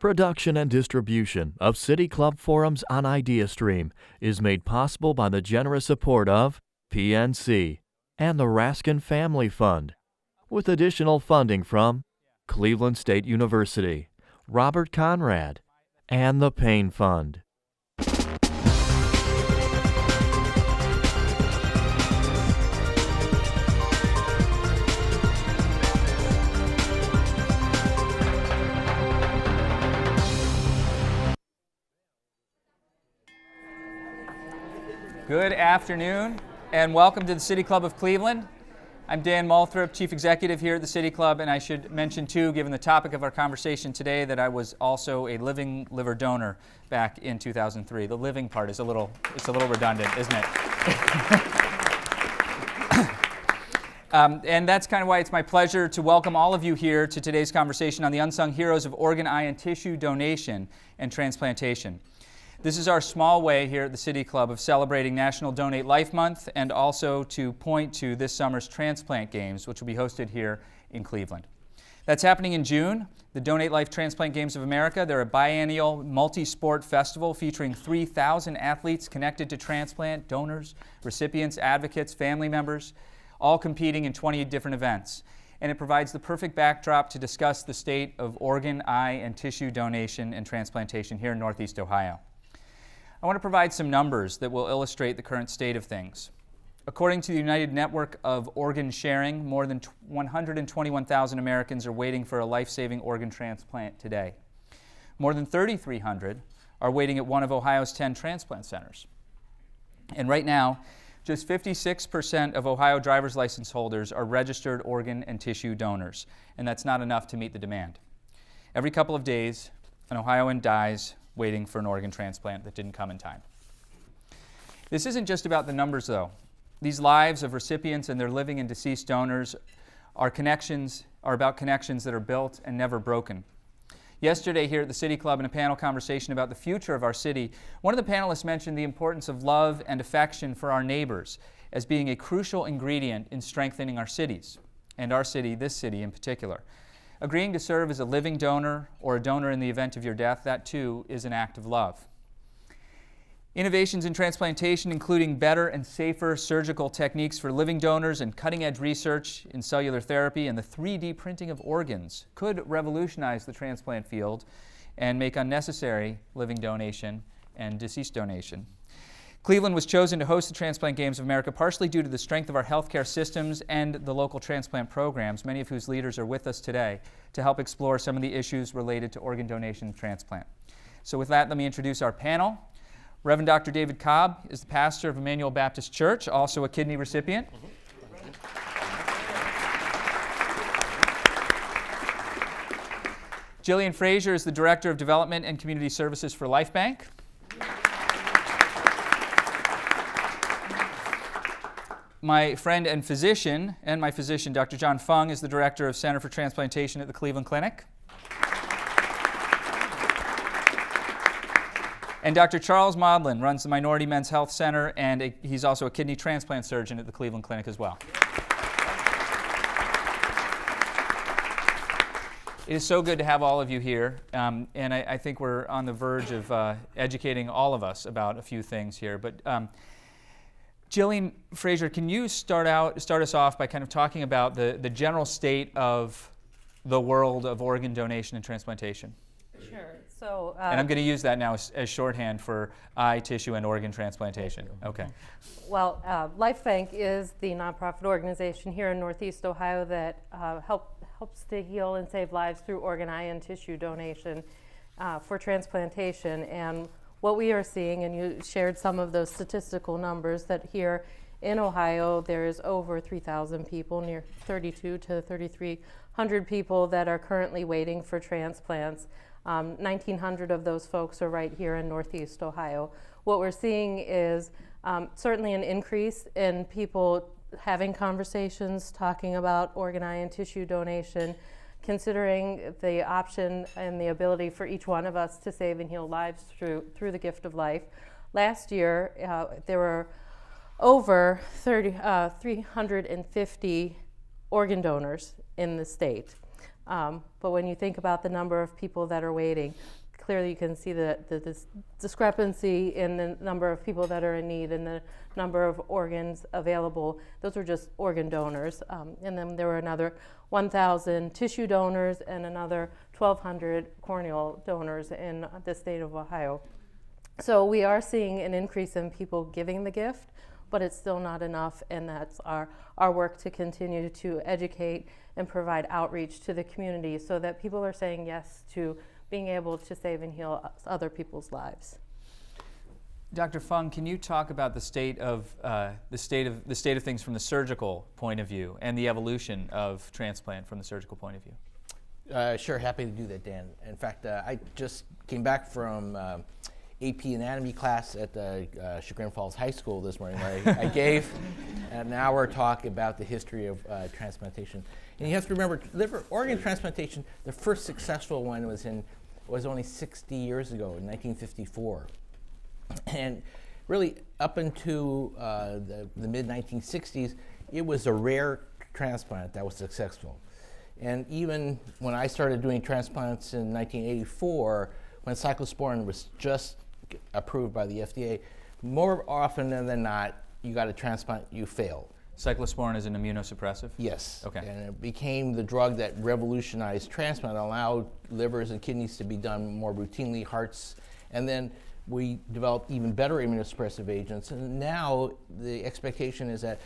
Production and distribution of City Club Forums on IdeaStream is made possible by the generous support of PNC and the Raskin Family Fund, with additional funding from Cleveland State University, Robert Conrad, and the Payne Fund. Good afternoon, and welcome to the City Club of Cleveland. I'm Dan Moulthrop, Chief Executive here at the City Club, and I should mention too, given the topic of our conversation today, that I was also a living liver donor back in 2003. The living part is a little redundant, isn't it? And that's kind of why it's my pleasure to welcome all of you here to today's conversation on the unsung heroes of organ, eye, and tissue donation and transplantation. This is our small way here at the City Club of celebrating National Donate Life Month and also to point to this summer's Transplant Games, which will be hosted here in Cleveland. That's happening in June. The Donate Life Transplant Games of America, they're a biennial multi-sport festival featuring 3,000 athletes connected to transplant, donors, recipients, advocates, family members, all competing in 20 different events. And it provides the perfect backdrop to discuss the state of organ, eye, and tissue donation and transplantation here in Northeast Ohio. I want to provide some numbers that will illustrate the current state of things. According to the United Network of Organ Sharing, more than 121,000 Americans are waiting for a life-saving organ transplant today. More than 3,300 are waiting at one of Ohio's 10 transplant centers. And right now, just 56% of Ohio driver's license holders are registered organ and tissue donors, and that's not enough to meet the demand. Every couple of days, an Ohioan dies waiting for an organ transplant that didn't come in time. This isn't just about the numbers, though. These lives of recipients and their living and deceased donors are about connections that are built and never broken. Yesterday here at the City Club in a panel conversation about the future of our city, one of the panelists mentioned the importance of love and affection for our neighbors as being a crucial ingredient in strengthening our cities, and our city, this city in particular. Agreeing to serve as a living donor or a donor in the event of your death, that too is an act of love. Innovations in transplantation, including better and safer surgical techniques for living donors and cutting-edge research in cellular therapy and the 3D printing of organs, could revolutionize the transplant field and make unnecessary living donation and deceased donation. Cleveland was chosen to host the Transplant Games of America partially due to the strength of our healthcare systems and the local transplant programs, many of whose leaders are with us today, to help explore some of the issues related to organ donation and transplant. So with that, let me introduce our panel. Reverend Dr. David Cobb is the pastor of Emmanuel Baptist Church, also a kidney recipient. Jillian Frazier is the Director of Development and Community Services for Life Bank. My friend and my physician, Dr. John Fung, is the Director of Center for Transplantation at the Cleveland Clinic. And Dr. Charles Maudlin runs the Minority Men's Health Center, and he's also a kidney transplant surgeon at the Cleveland Clinic as well. It is so good to have all of you here, and I think we're on the verge of educating all of us about a few things here. But Jillian Frazier, can you start us off by kind of talking about the general state of the world of organ donation and transplantation? Sure. So, and I'm going to use that now as shorthand for eye, tissue, and organ transplantation. Okay. Well, Life Bank is the nonprofit organization here in Northeast Ohio that helps to heal and save lives through organ, eye, and tissue donation for transplantation. And what we are seeing, and you shared some of those statistical numbers, that here in Ohio there is over 3,000 people, near 32 to 3,300 people that are currently waiting for transplants. 1,900 of those folks are right here in Northeast Ohio. What we're seeing is certainly an increase in people having conversations, talking about organ, eye, and tissue donation, considering the option and the ability for each one of us to save and heal lives through the gift of life. Last year, there were over 350 organ donors in the state. But when you think about the number of people that are waiting, clearly you can see this discrepancy in the number of people that are in need and the number of organs available. Those were just organ donors. And then there were another 1,000 tissue donors and another 1,200 corneal donors in the state of Ohio. So we are seeing an increase in people giving the gift, but it's still not enough, and that's our work to continue to educate and provide outreach to the community so that people are saying yes to being able to save and heal other people's lives. Dr. Fung, can you talk about the state of things from the surgical point of view and the evolution of transplant from the surgical point of view? Sure, happy to do that, Dan. In fact, I just came back from AP anatomy class at Chagrin Falls High School this morning, where I gave an hour talk about the history of transplantation. And you have to remember, liver organ transplantation, the first successful one was only 60 years ago, in 1954. And really, up into the mid-1960s, it was a rare transplant that was successful. And even when I started doing transplants in 1984, when cyclosporin was just approved by the FDA, more often than not, you got a transplant, you fail. Cyclosporin is an immunosuppressive? Yes. Okay. And it became the drug that revolutionized transplant, allowed livers and kidneys to be done more routinely, hearts, and then we developed even better immunosuppressive agents. And now the expectation is that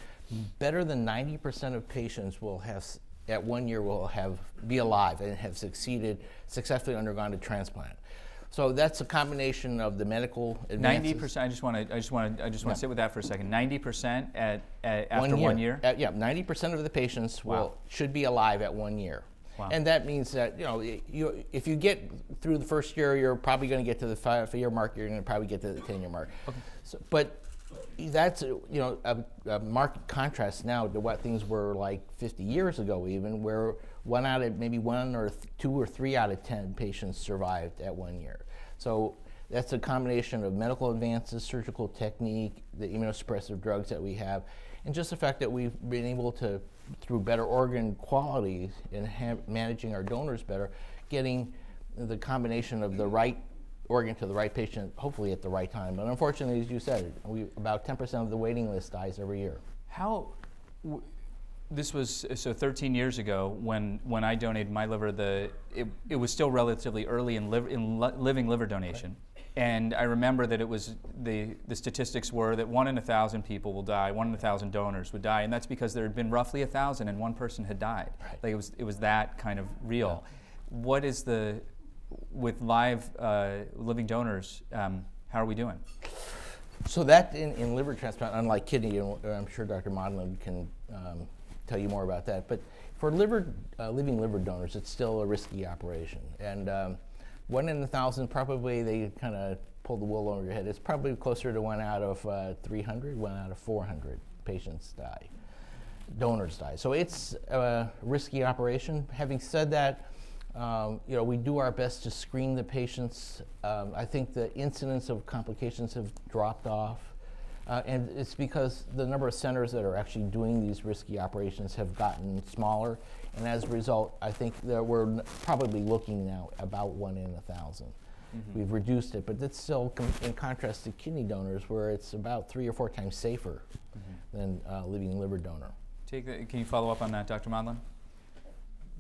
better than 90% of patients will have, at 1 year, will be alive and have successfully undergone a transplant. So that's a combination of the medical advances. 90%. I just want to sit with that for a second. 90% after 1 year. Yeah, 90% of the patients should be alive at 1 year. Wow. And that means that if you get through the first year, you're probably going to get to the 5-year mark. You're going to probably get to the 10-year mark. Okay. So, but that's a marked contrast now to what things were like 50 years ago, even, where maybe 1 or 2 or 3 out of 10 patients survived at 1 year. So that's a combination of medical advances, surgical technique, the immunosuppressive drugs that we have, and just the fact that we've been able to, through better organ quality and managing our donors better, getting the combination of the right organ to the right patient, hopefully at the right time. But unfortunately, as you said, about 10% of the waiting list dies every year. This was 13 years ago when I donated my liver. It was still relatively early in living liver donation, and I remember that it was the statistics were that 1 in 1,000 people will die, 1 in 1,000 donors would die, and that's because there had been roughly 1,000 and one person had died. Right. Like it was that kind of real. Yeah. What is with live living donors? How are we doing? So that in liver transplant, unlike kidney, and I'm sure Dr. Modlin can tell you more about that, but for living liver donors, it's still a risky operation. And 1 in 1,000, probably they kind of pull the wool over your head. It's probably closer to 1 out of 300, 1 out of 400 patients die, donors die. So it's a risky operation. Having said that, we do our best to screen the patients. I think the incidence of complications have dropped off. And it's because the number of centers that are actually doing these risky operations have gotten smaller. And as a result, I think that we're probably looking now about 1 in 1,000. Mm-hmm. We've reduced it, but it's still in contrast to kidney donors, where it's about 3 or 4 times safer than living liver donor. Can you follow up on that, Dr. Modlin?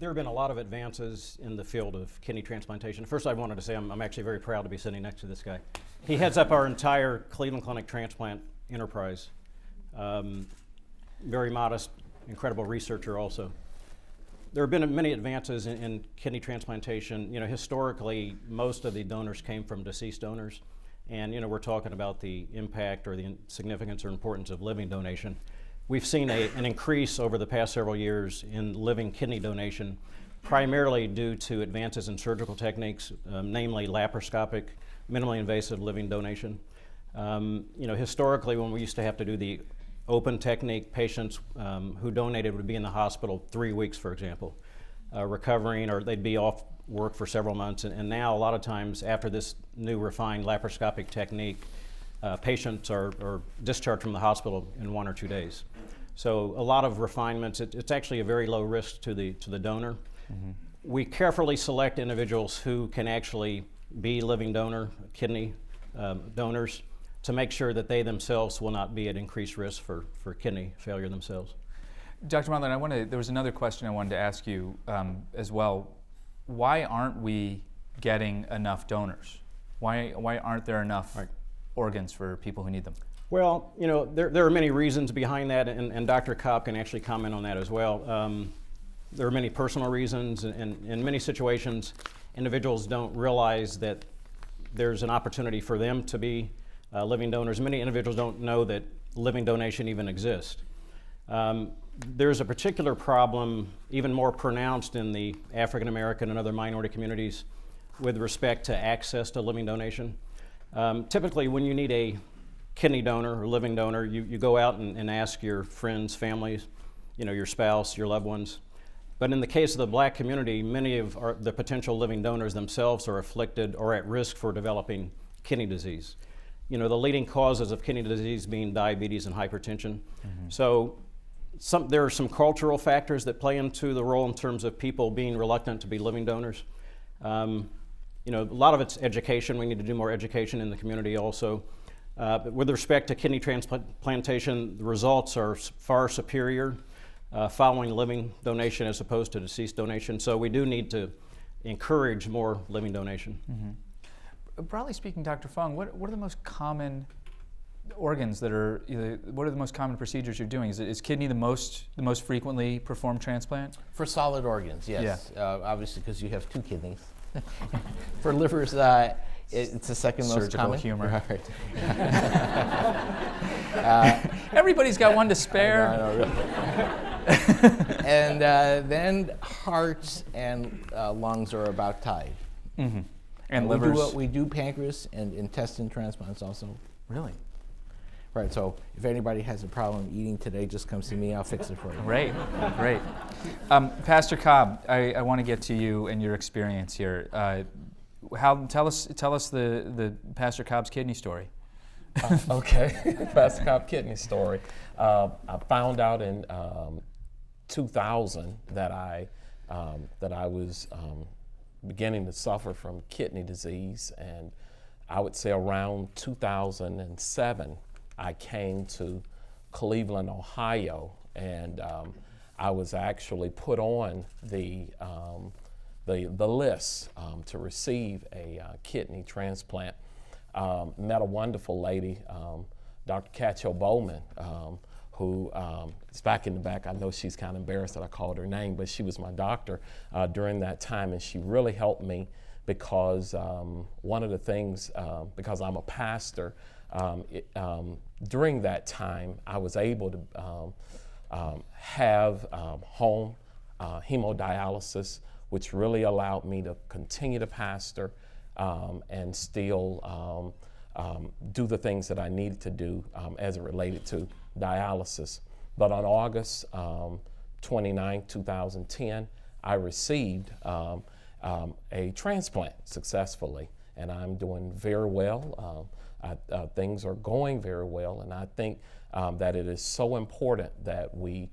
There have been a lot of advances in the field of kidney transplantation. First, I wanted to say I'm actually very proud to be sitting next to this guy. He heads up our entire Cleveland Clinic transplant enterprise. Very modest, incredible researcher also. There have been many advances in kidney transplantation. Historically, most of the donors came from deceased donors. And, we're talking about the impact or the significance or importance of living donation. We've seen an increase over the past several years in living kidney donation, primarily due to advances in surgical techniques, namely laparoscopic, minimally invasive living donation. Historically, when we used to have to do the open technique, patients who donated would be in the hospital 3 weeks, for example, recovering, or they'd be off work for several months. And now, a lot of times, after this new refined laparoscopic technique, patients are discharged from the hospital in 1 or 2 days. So a lot of refinements. It's actually a very low risk to the donor. Mm-hmm. we carefully select individuals who can actually be living donor, kidney donors, to make sure that they themselves will not be at increased risk for kidney failure themselves. Dr. Modlin, there was another question I wanted to ask you as well. Why aren't we getting enough donors? Why aren't there enough organs for people who need them? Well, there are many reasons behind that, and Dr. Cobb can actually comment on that as well. There are many personal reasons, and in many situations, individuals don't realize that there's an opportunity for them to be living donors. Many individuals don't know that living donation even exists. There's a particular problem, even more pronounced in the African American and other minority communities, with respect to access to living donation. Typically, when you need a kidney donor or living donor, you go out and ask your friends, families, your spouse, your loved ones. But in the case of the Black community, many of the potential living donors themselves are afflicted or at risk for developing kidney disease. The leading causes of kidney disease being diabetes and hypertension. Mm-hmm. So there are some cultural factors that play into the role in terms of people being reluctant to be living donors. A lot of it's education. We need to do more education in the community also. But with respect to kidney transplantation, the results are far superior following living donation as opposed to deceased donation. So we do need to encourage more living donation. Mm-hmm. Broadly speaking, Dr. Fung, what are the most common organs what are the most common procedures you're doing? Is kidney the most frequently performed transplant? For solid organs, yes. Yeah. Obviously, because you have two kidneys. For livers, it's the second most Surgical common. humor. Right. Everybody's got one to spare. I know, really. And then hearts and lungs are about tied. Mm-hmm. And livers. We do pancreas and intestine transplants also. Really? Right, so if anybody has a problem eating today, just come see me, I'll fix it for you. Great. Pastor Cobb, I want to get to you and your experience here. Tell us the Pastor Cobb's kidney story. Okay, Pastor Cobb kidney story. I found out in 2000 that I was beginning to suffer from kidney disease, and I would say around 2007, I came to Cleveland, Ohio, and I was actually put on the list to receive a kidney transplant. Met a wonderful lady, Dr. Catcho Bowman, who is back in the back. I know she's kind of embarrassed that I called her name, but she was my doctor during that time, and she really helped me because one of the things, because I'm a pastor, during that time I was able to have home hemodialysis, which really allowed me to continue to pastor and still do the things that I needed to do as it related to dialysis. But on August 29, 2010, I received a transplant successfully, and I'm doing very well. Things are going very well, and I think that it is so important that we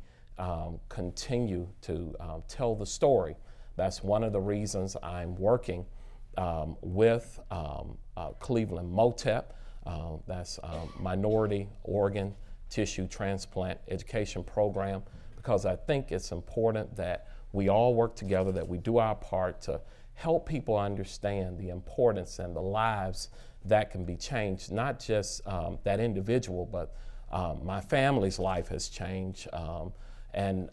continue to tell the story. That's one of the reasons I'm working with Cleveland MOTEP, that's Minority Organ Tissue Transplant Education Program, because I think it's important that we all work together, that we do our part to help people understand the importance and the lives that can be changed, not just that individual, but my family's life has changed, and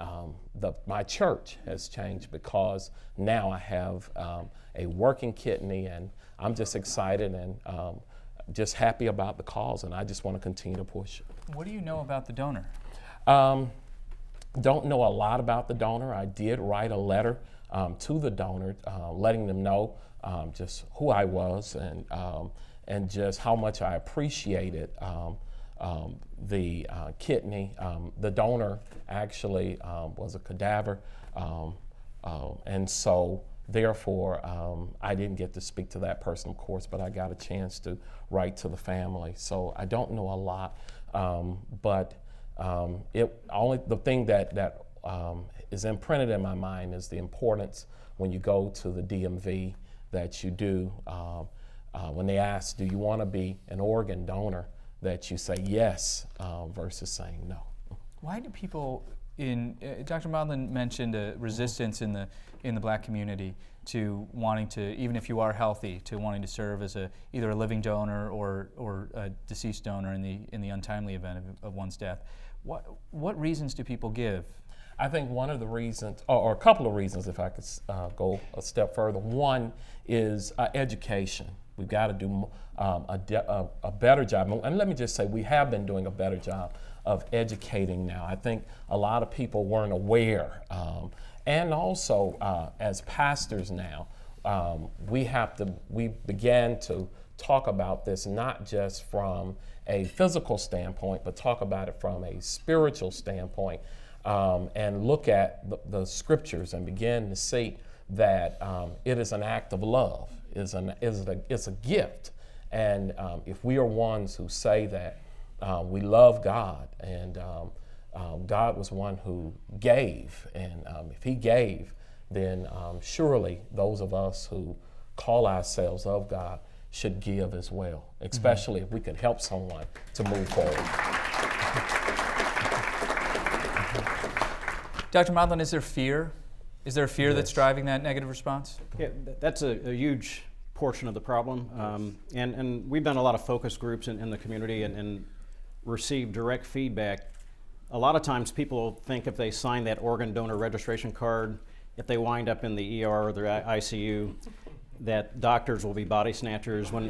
my church has changed because now I have a working kidney, and I'm just excited and just happy about the cause, and I just want to continue to push. What do you know about the donor? Don't know a lot about the donor. I did write a letter to the donor, letting them know just who I was and just how much I appreciated the kidney. The donor actually was a cadaver, and so therefore I didn't get to speak to that person, of course, but I got a chance to write to the family. So I don't know a lot, but the thing that is imprinted in my mind is the importance when you go to the DMV that you do. When they ask, do you want to be an organ donor, that you say yes versus saying no. Why do people Dr. Maudlin mentioned a resistance in the black community to wanting to, even if you are healthy, to wanting to serve as either a living donor or a deceased donor in the untimely event of one's death. What reasons do people give? I think one of the reasons, or a couple of reasons, if I could go a step further. One is education. We've got to do a better job. And let me just say, we have been doing a better job of educating now. I think a lot of people weren't aware. And also, as pastors now, we began to talk about this not just from a physical standpoint, but talk about it from a spiritual standpoint, and look at the scriptures and begin to see that it is an act of love. It's a gift, and if we are ones who say that we love God, and God was one who gave, and if He gave, then surely those of us who call ourselves of God should give as well, especially if we could help someone to move forward. Dr. Maudlin, is there fear? Is there a fear that's driving that negative response? Yeah, that's a huge portion of the problem. And we've done a lot of focus groups in the community and received direct feedback. A lot of times people think if they sign that organ donor registration card, if they wind up in the ER or the ICU, that doctors will be body snatchers when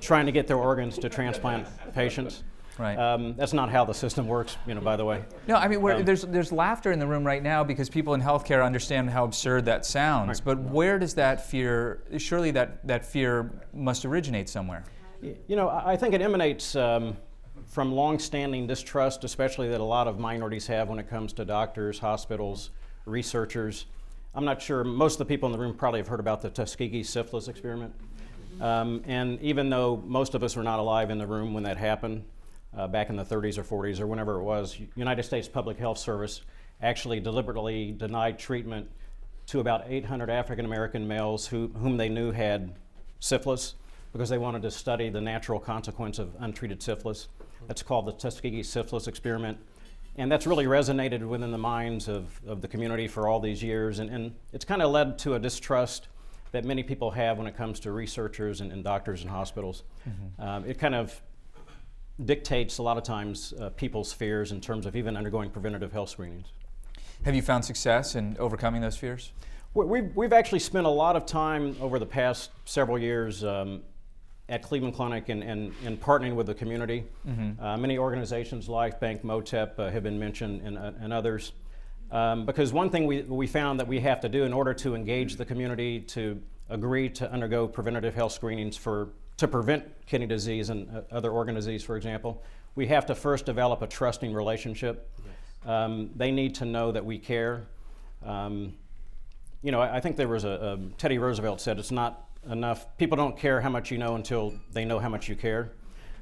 trying to get their organs to transplant patients. Right. That's not how the system works, by the way. No, I mean, there's laughter in the room right now because people in healthcare understand how absurd that sounds. Right. But where does that fear, surely that fear must originate somewhere? I think it emanates from long-standing distrust, especially that a lot of minorities have when it comes to doctors, hospitals, researchers. I'm not sure, most of the people in the room probably have heard about the Tuskegee syphilis experiment. And even though most of us were not alive in the room when that happened, back in the 30s or 40s or whenever it was, United States Public Health Service actually deliberately denied treatment to about 800 African American males whom they knew had syphilis because they wanted to study the natural consequence of untreated syphilis. That's called the Tuskegee syphilis experiment. And that's really resonated within the minds of the community for all these years. And it's kind of led to a distrust that many people have when it comes to researchers and doctors and hospitals. Mm-hmm. It kind of dictates a lot of times people's fears in terms of even undergoing preventative health screenings. Have you found success in overcoming those fears? We've actually spent a lot of time over the past several years at Cleveland Clinic and partnering with the community. Mm-hmm. Many organizations, Life Bank, MOTEP have been mentioned, and others. Because one thing we found that we have to do in order to engage the community to agree to undergo preventative health screenings to prevent kidney disease and other organ disease, for example, we have to first develop a trusting relationship. Yes. They need to know that we care. I think there was Teddy Roosevelt said it's not enough. People don't care how much you know until they know how much you care.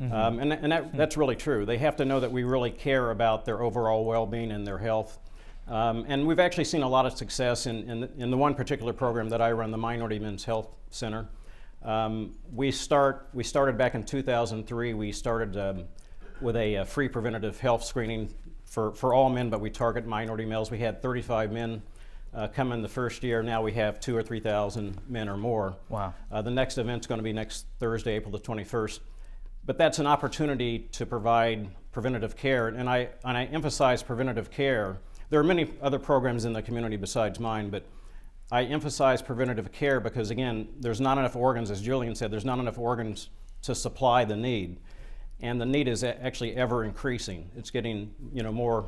Mm-hmm. And that's really true. They have to know that we really care about their overall well-being and their health. And we've actually seen a lot of success in the one particular program that I run, the Minority Men's Health Center. We started back in 2003. We started with a free preventative health screening for all men, but we target minority males. We had 35 men come in the first year. Now we have 2,000 or 3,000 men or more. Wow. The next event's going to be next Thursday, April the 21st. But that's an opportunity to provide preventative care, and I emphasize preventative care. There are many other programs in the community besides mine, but I emphasize preventative care because, again, there's not enough organs, as Julian said, there's not enough organs to supply the need. And the need is actually ever increasing. It's getting more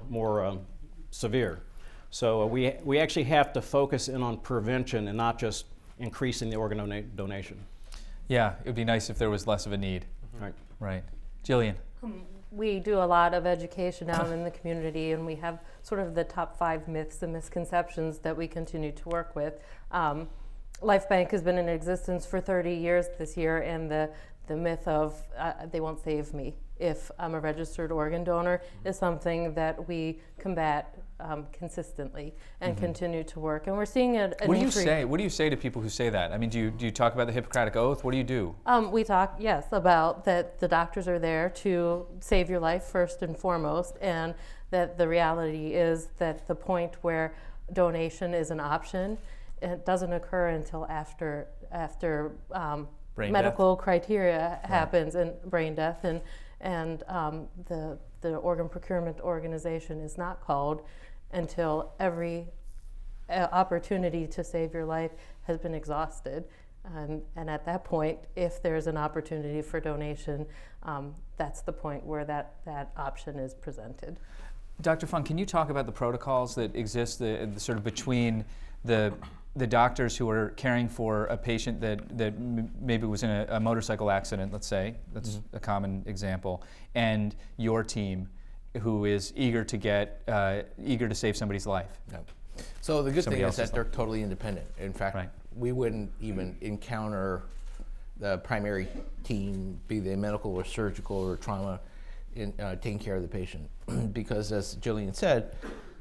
severe. So we actually have to focus in on prevention and not just increasing the organ donation. Yeah, it would be nice if there was less of a need. Mm-hmm. Right. Right. Jillian. We do a lot of education out in the community, and we have sort of the top 5 myths and misconceptions that we continue to work with. Life Bank has been in existence for 30 years this year, and the myth of they won't save me if I'm a registered organ donor is something that we combat consistently and continue to work. And we're seeing an What do you increase. say? What do you say to people who say that? I mean, do you talk about the Hippocratic Oath? What do you do? We talk, yes, about that the doctors are there to save your life first and foremost, and that the reality is that the point where donation is an option, it doesn't occur until after Brain medical criteria happens and brain death, and the organ procurement organization is not called until every opportunity to save your life has been exhausted. And at that point, if there's an opportunity for donation, that's the point where that option is presented. Dr. Fung, can you talk about the protocols that exist the sort of between the doctors who are caring for a patient that maybe was in a motorcycle accident, let's say, that's a common example, and your team who is eager to save somebody's life? Yep. So the good Somebody thing is else's that they're totally independent. In fact, Right. we wouldn't even encounter the primary team, be they medical or surgical or trauma, in taking care of the patient. Because as Jillian said,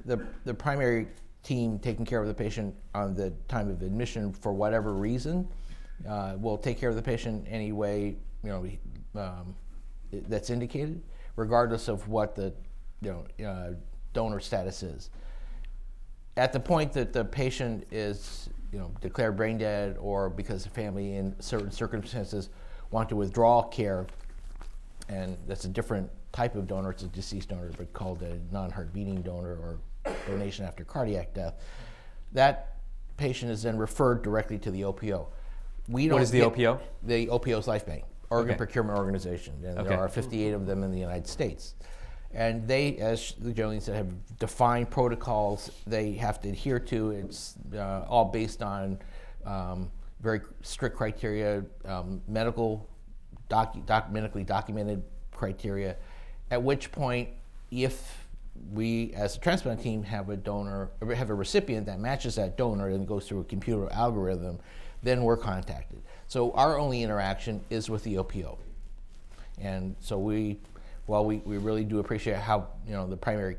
the primary team taking care of the patient on the time of admission for whatever reason will take care of the patient any way that's indicated, regardless of what the donor status is. At the point that the patient is declared brain dead, or because the family in certain circumstances want to withdraw care, and that's a different type of donor, it's a deceased donor, but called a non-heart beating donor or donation after cardiac death, that patient is then referred directly to the OPO. What is the OPO? The OPO is Life Bank, Organ Okay. Procurement Organization, and Okay. there are 58 of them in the United States. And they, as the Jolene said, have defined protocols they have to adhere to. It's all based on very strict criteria, medically documented criteria, at which point, if we as a transplant team have a donor, or have a recipient that matches that donor and goes through a computer algorithm, then we're contacted. So our only interaction is with the OPO. And so we really do appreciate how the primary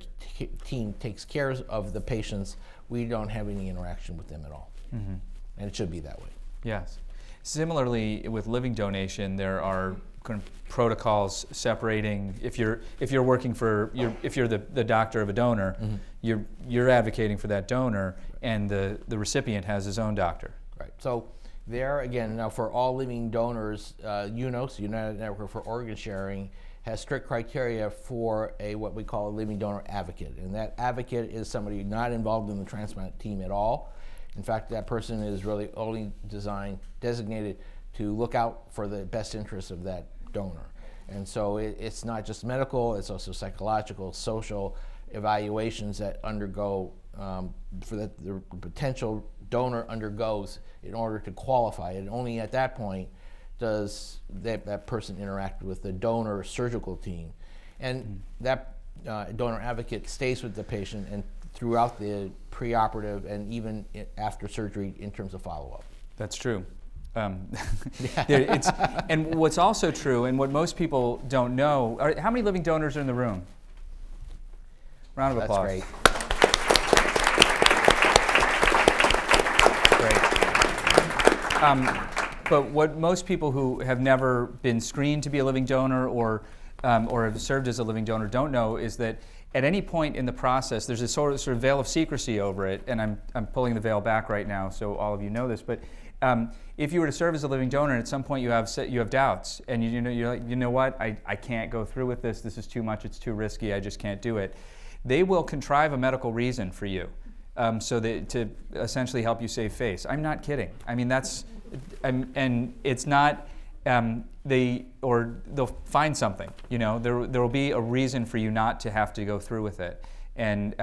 team takes care of the patients. We don't have any interaction with them at all, and it should be that way. Yes. Similarly, with living donation, there are kind of protocols separating. If you're working for if you're the doctor of a donor, you're advocating for that donor, and the recipient has his own doctor. Right. So there again, now for all living donors, UNOS, United Network for Organ Sharing, has strict criteria for what we call a living donor advocate, and that advocate is somebody not involved in the transplant team at all. In fact, that person is really only designated to look out for the best interests of that donor. And so it's not just medical, it's also psychological, social evaluations that undergo, the potential donor undergoes in order to qualify. And only at that point does that person interact with the donor surgical team. And that donor advocate stays with the patient and throughout the preoperative and even after surgery in terms of follow-up. That's true. And what's also true, and what most people don't know, how many living donors are in the room? Round of applause. That's great. Great. But what most people who have never been screened to be a living donor or have served as a living donor don't know is that at any point in the process, there's a sort of veil of secrecy over it, and I'm pulling the veil back right now, so all of you know this. But if you were to serve as a living donor, and at some point you have doubts, and you're like, you know what, I can't go through with this. This is too much. It's too risky. I just can't do it. They will contrive a medical reason for you, to essentially help you save face. I'm not kidding. I mean and it's not. They'll find something. There will be a reason for you not to have to go through with it, and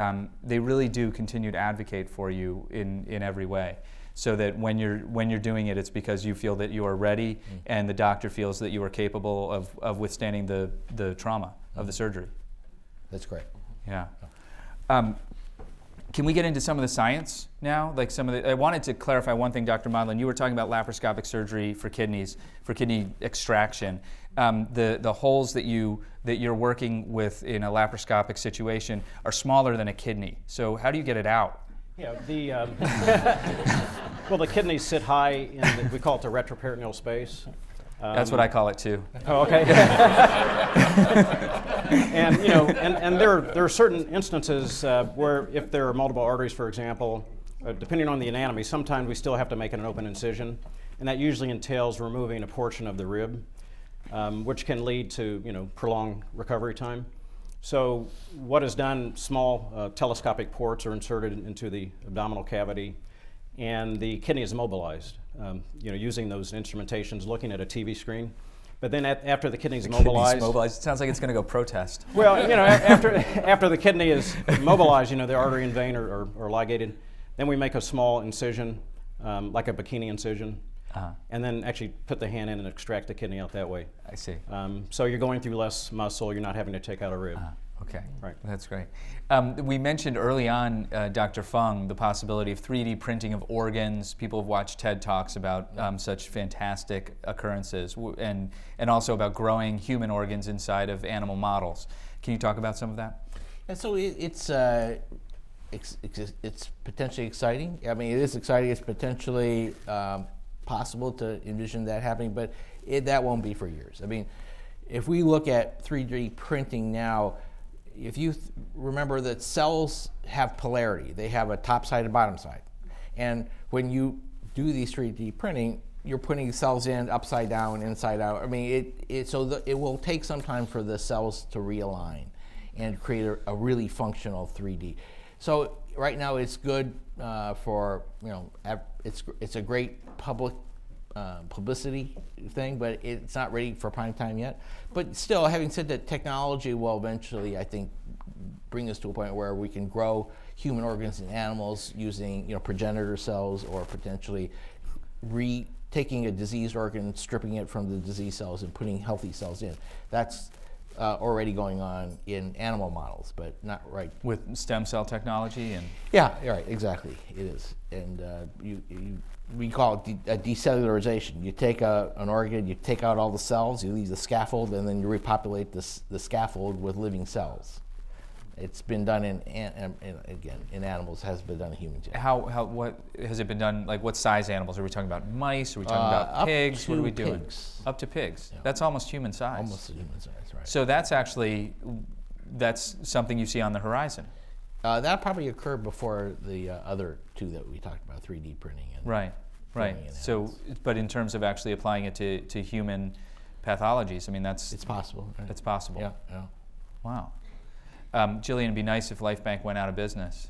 they really do continue to advocate for you in every way, so that when you're doing it, it's because you feel that you are ready, and the doctor feels that you are capable of withstanding the trauma of the surgery. That's correct. Yeah. Can we get into some of the science now? Like some of the, I wanted to clarify one thing, Dr. Modlin. You were talking about laparoscopic surgery for kidneys, for kidney extraction. The holes that you're working with in a laparoscopic situation are smaller than a kidney. So how do you get it out? Yeah, well, the kidneys sit high in we call it the retroperitoneal space. That's what I call it too. Oh, okay. And and there are certain instances where if there are multiple arteries, for example, depending on the anatomy, sometimes we still have to make an open incision, and that usually entails removing a portion of the rib, which can lead to prolonged recovery time. So what is done? Small telescopic ports are inserted into the abdominal cavity, and the kidney is mobilized. Using those instrumentations, looking at a TV screen. But then after the kidney is mobilized, It sounds like it's going to go protest. well, after the kidney is mobilized, the artery and vein are ligated. Then we make a small incision, like a bikini incision, and then actually put the hand in and extract the kidney out that way. I see. So you're going through less muscle. You're not having to take out a rib. Okay, Right. That's great. We mentioned early on, Dr. Fung, the possibility of 3D printing of organs. People have watched TED Talks about such fantastic occurrences, and also about growing human organs inside of animal models. Can you talk about some of that? And so it's potentially exciting. I mean, it is exciting. It's potentially possible to envision that happening, but that won't be for years. I mean, if we look at 3D printing now, if you remember that cells have polarity, they have a top side and bottom side. And when you do these 3D printing, you're putting cells in upside down, inside out. I mean, it will take some time for the cells to realign and create a really functional 3D. So right now it's good for, it's a great publicity thing, but it's not ready for prime time yet. But still, having said that, technology will eventually, I think, bring us to a point where we can grow human organs in animals using progenitor cells, or potentially taking a diseased organ, stripping it from the diseased cells and putting healthy cells in. That's already going on in animal models, but not right. With stem cell technology and... Yeah, right, exactly, it is. And we call it a decellularization. You take an organ, you take out all the cells, you leave the scaffold, and then you repopulate the scaffold with living cells. It's been done in animals, has been done in humans. Yeah. What has it been done? Like, what size animals? Are we talking about mice? Are we talking about pigs? What are we doing? Pigs. Up to pigs. Yeah. That's almost human size. Almost human size, right. So that's something you see on the horizon. That'll probably occur before the other two that we talked about, 3D printing. And right. So, but in terms of actually applying it to human pathologies, I mean, it's possible. Right? It's possible. Yeah. Wow. Jillian, it'd be nice if LifeBank went out of business.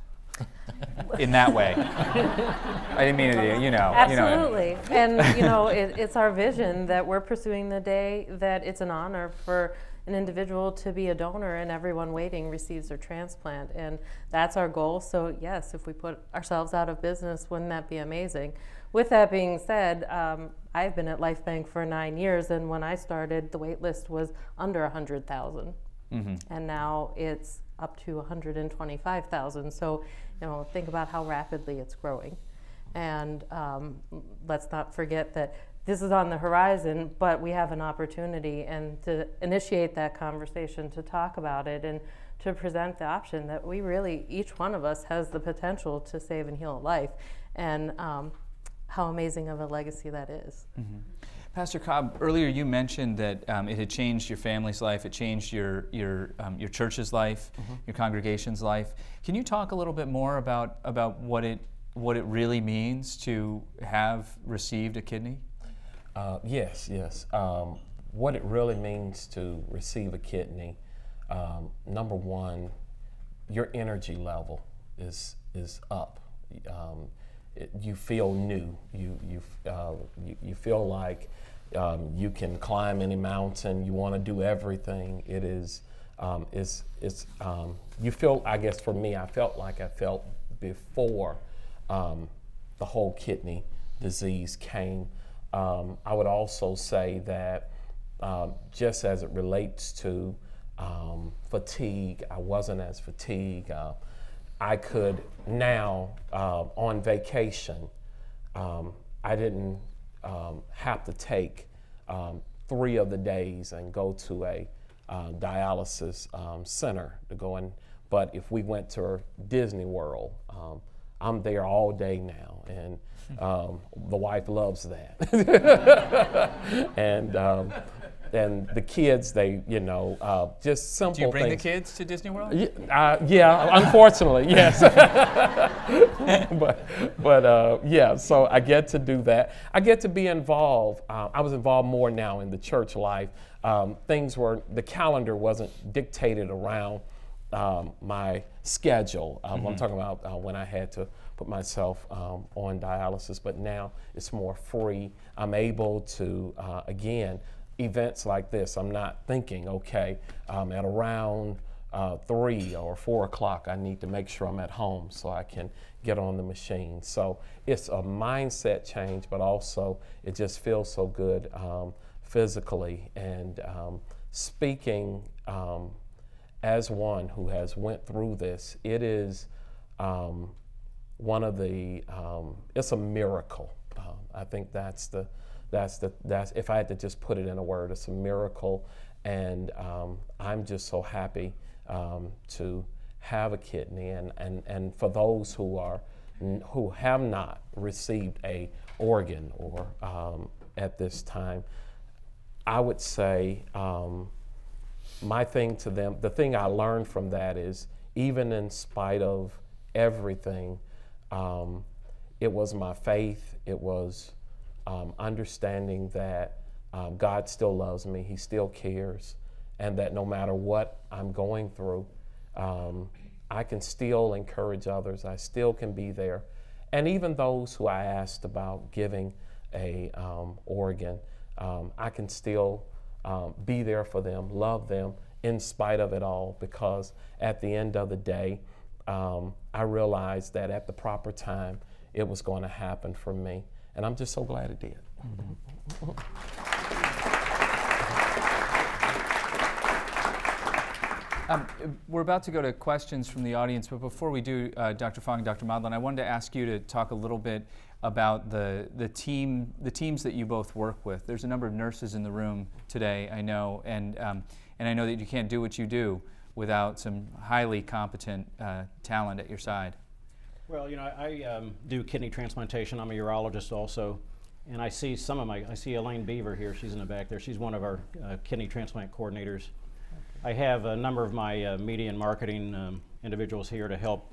In that way. I didn't mean it, Absolutely. And, it's our vision that we're pursuing the day that it's an honor for an individual to be a donor and everyone waiting receives their transplant. And that's our goal. So, yes, if we put ourselves out of business, wouldn't that be amazing? With that being said, I've been at LifeBank for 9 years, and when I started, the wait list was under 100,000. Mm-hmm. And now it's up to 125,000. So, think about how rapidly it's growing. And let's not forget that this is on the horizon, but we have an opportunity and to initiate that conversation, to talk about it, and to present the option that we really, each one of us has the potential to save and heal a life, and how amazing of a legacy that is. Mm-hmm. Pastor Cobb, earlier you mentioned that it had changed your family's life, it changed your church's life, mm-hmm. your congregation's life. Can you talk a little bit more about what it really means to have received a kidney? Yes. What it really means to receive a kidney, number one, your energy level is up. You feel new. You feel like you can climb any mountain. You want to do everything. It is. You feel. I guess for me, I felt like I felt before the whole kidney disease came. I would also say that just as it relates to fatigue, I wasn't as fatigued. I could now, on vacation, I didn't have to take 3 of the days and go to a dialysis center to go in. But if we went to Disney World, I'm there all day now, and the wife loves that. And the kids, they, just simple things. Do you bring the kids to Disney World? Yeah, unfortunately, yes. but yeah, so I get to do that. I get to be involved. I was involved more now in the church life. The calendar wasn't dictated around my schedule. I'm talking about when I had to put myself on dialysis, but now it's more free. I'm able to, again, events like this, I'm not thinking, okay, at around 3 or 4 o'clock, I need to make sure I'm at home so I can get on the machine. So it's a mindset change, but also it just feels so good physically. And speaking as one who has went through this, it is one of the, it's a miracle. I think that's if I had to just put it in a word, it's a miracle. And I'm just so happy to have a kidney. And for those who have not received a organ or at this time, I would say my thing to them, the thing I learned from that is, even in spite of everything, it was my faith, it was understanding that God still loves me, He still cares, and that no matter what I'm going through, I can still encourage others, I still can be there. And even those who I asked about giving a organ, I can still be there for them, love them in spite of it all, because at the end of the day, I realized that at the proper time, it was going to happen for me. And I'm just so glad it did. We're about to go to questions from the audience, but before we do, Dr. Fong, Dr. Modlin, I wanted to ask you to talk a little bit about the teams that you both work with. There's a number of nurses in the room today, I know, and I know that you can't do what you do without some highly competent talent at your side. Well, I do kidney transplantation. I'm a urologist also, and I see I see Elaine Beaver here. She's in the back there. She's one of our kidney transplant coordinators. I have a number of my media and marketing individuals here to help